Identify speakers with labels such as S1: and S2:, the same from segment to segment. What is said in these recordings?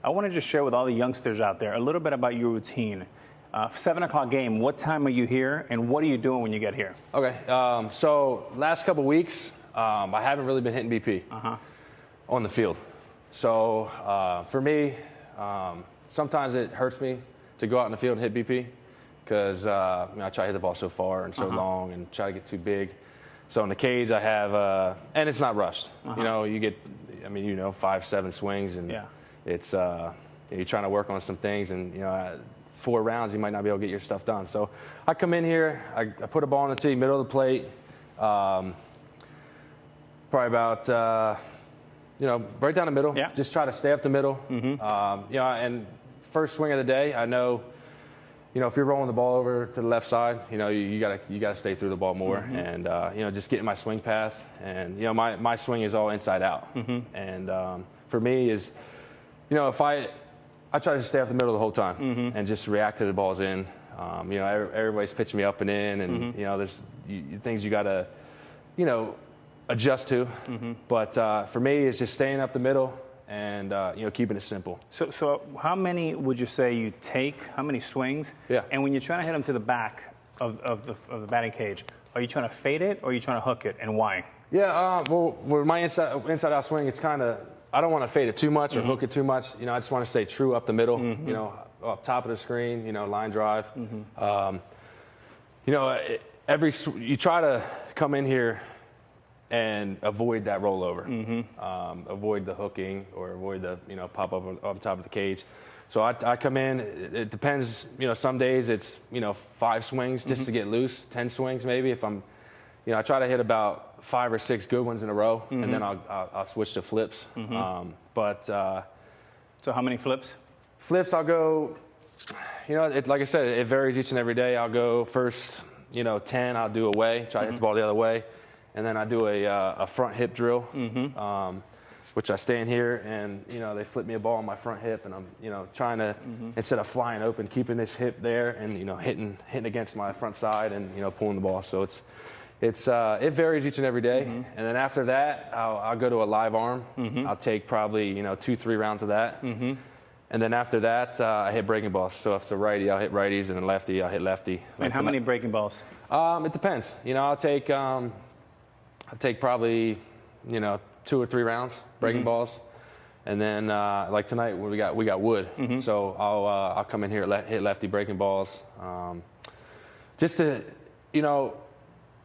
S1: I want to just share with all the youngsters out there a little bit about your routine. 7 o'clock game, what time are you here, and what are you doing when you get here?
S2: Okay, so last couple weeks, I haven't really been hitting BP on the field. So for me, sometimes it hurts me to go out in the field and hit BP because I try to hit the ball so far and so long and try to get too big. So in the cage, I have, and it's not rushed. You know, you get, 5-7 swings, and it's you're trying to work on some things, and 4 rounds, you might not be able to get your stuff done. So I come in here, I put a ball on the tee, middle of the plate, probably about, right down the middle. Yeah. Just try to stay up the middle. And first swing of the day, I know, if you're rolling the ball over to the left side, you gotta stay through the ball more, and just get in my swing path. And my swing is all inside out. And for me is, if I try to stay up the middle the whole time and just react to the balls in. Everybody's pitching me up and in, and there's things you gotta, adjust to. But for me, it's just staying up the middle and keeping it simple.
S1: So how many would you say you take? How many swings?
S2: Yeah.
S1: And when you're trying to hit them to the back of the batting cage, are you trying to fade it or are you trying to hook it, and why?
S2: Yeah. Well, with my inside out swing, it's kind of, I don't want to fade it too much or hook it too much. I just want to stay true up the middle. Up top of the screen. Line drive. You try to come in here and avoid that rollover, avoid the hooking or avoid the pop up on top of the cage. So I come in. It depends. Some days it's 5 swings just to get loose, 10 swings maybe. If I'm, I try to hit about 5 or 6 good ones in a row, and then I'll switch to flips.
S1: So how many flips?
S2: Flips, I'll go. Like I said, it varies each and every day. I'll go first. 10, I'll do away, try to hit the ball the other way. And then I do a front hip drill, which I stand here and, they flip me a ball on my front hip, and I'm, trying to, instead of flying open, keeping this hip there and, hitting against my front side and, pulling the ball. So it varies each and every day. And then after that, I'll go to a live arm. I'll take probably, 2-3 rounds of that. And then after that, I hit breaking balls. So if it's a righty, I'll hit righties, and then lefty, I'll hit lefty.
S1: And how many breaking balls?
S2: It depends. I'll take probably, 2 or 3 rounds breaking balls, and then like tonight we got wood. So I'll come in here hit lefty breaking balls, just to,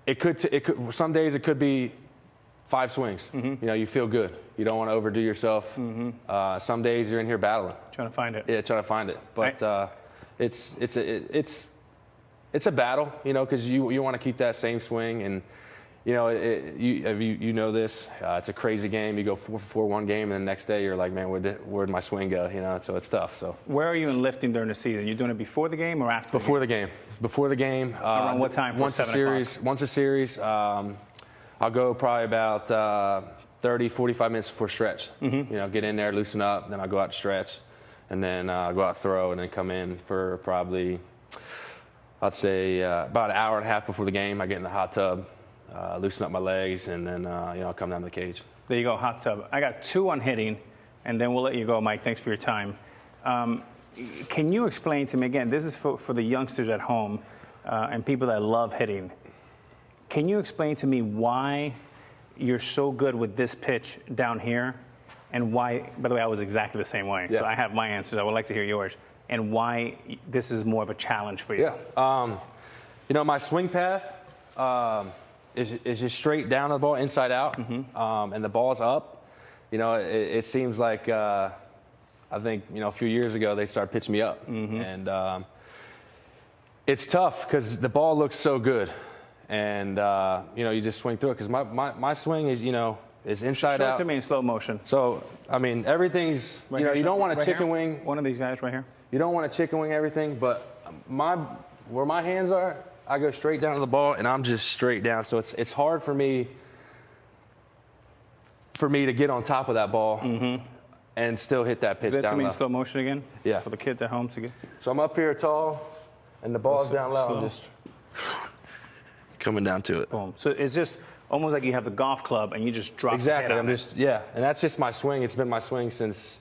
S2: it could some days it could be 5 swings. You feel good. You don't want to overdo yourself. Some days you're in here battling,
S1: trying to find it.
S2: Yeah, trying to find it. But it's a battle, because you want to keep that same swing, and you know this. It's a crazy game. You go 4-for-4 one game, and the next day you're like, man, where'd my swing go? So it's tough. So
S1: where are you in lifting during the season? You doing it before the game or after?
S2: Before the game. Before the game.
S1: Around what time?
S2: Once a series. I'll go probably about 30-45 minutes before stretch. Get in there, loosen up, then I'll go out to stretch, and then I'll go out throw, and then come in for probably, I'd say about an hour and a half before the game. I get in the hot tub, loosen up my legs, and then I'll come down to the cage.
S1: There you go, hot tub. I got 2 on hitting, and then we'll let you go, Mike. Thanks for your time. Can you explain to me, again, this is for the youngsters at home and people that love hitting. Can you explain to me why you're so good with this pitch down here, and why, by the way, I was exactly the same way. Yeah. So I have my answers. I would like to hear yours, and why this is more of a challenge for you.
S2: Yeah. My swing path is just straight down the ball, inside out, and the ball's up. It seems like, I think, a few years ago they started pitching me up. And it's tough because the ball looks so good. And, you just swing through it, because my swing is, is inside out.
S1: Show it to me in slow motion.
S2: So, everything's, right here, you don't want to chicken wing.
S1: One of these guys right here.
S2: You don't want to chicken wing everything, but where my hands are, I go straight down to the ball, and I'm just straight down. So it's hard for me to get on top of that ball and still hit that pitch down low.
S1: To me in slow motion again?
S2: Yeah.
S1: For the kids at home to get.
S2: So I'm up here tall, and the ball's down low. I'm just coming down to it.
S1: Boom. So it's just almost like you have the golf club and you just drop
S2: exactly.
S1: the head on
S2: and that's just my swing. It's been my swing since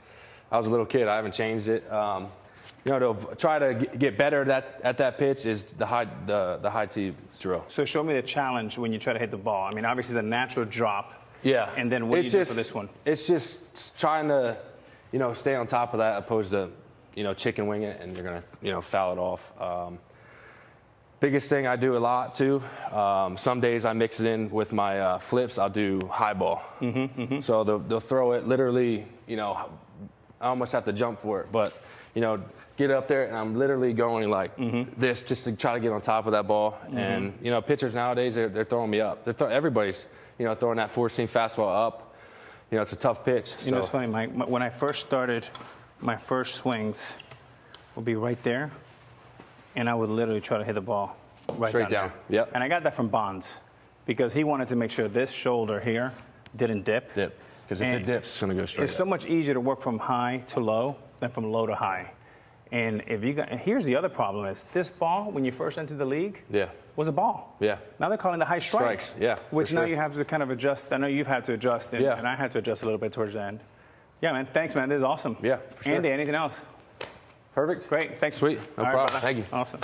S2: I was a little kid. I haven't changed it. You know, to try to get better at that pitch is the high tee drill.
S1: So show me the challenge when you try to hit the ball. I mean, obviously it's a natural drop.
S2: Yeah.
S1: And then what do you do for this one?
S2: It's just trying to, you know, stay on top of that opposed to, you know, chicken wing it and you're going to, you know, foul it off. Biggest thing I do a lot too, some days I mix it in with my flips. I'll do high ball. So they'll throw it literally, you know, I almost have to jump for it, but, you know, get up there and I'm literally going like this just to try to get on top of that ball. And, you know, pitchers nowadays, they're throwing me up. Everybody's, you know, throwing that 4-seam fastball up. You know, it's a tough pitch.
S1: You know, it's funny, Mike, when I first started, my first swings would be right there, and I would literally try to hit the ball right
S2: Straight down.
S1: there.
S2: Yep.
S1: And I got that from Bonds because he wanted to make sure this shoulder here didn't dip.
S2: Dip. Because if it dips, it's going to go straight
S1: It's so much easier to work from high to low than from low to high. And if you got, here's the other problem is this ball, when you first entered the league, was a ball.
S2: Yeah.
S1: Now they're calling the high strike.
S2: Strikes, yeah.
S1: Which now you have to kind of adjust. I know you've had to adjust, and I had to adjust a little bit towards the end. Yeah, man. Thanks, man. This is awesome.
S2: Yeah, for sure.
S1: Andy, anything else?
S2: Perfect.
S1: Great. Thanks.
S2: Sweet. No
S1: All right,
S2: problem.
S1: brother.
S2: Thank you.
S1: Awesome.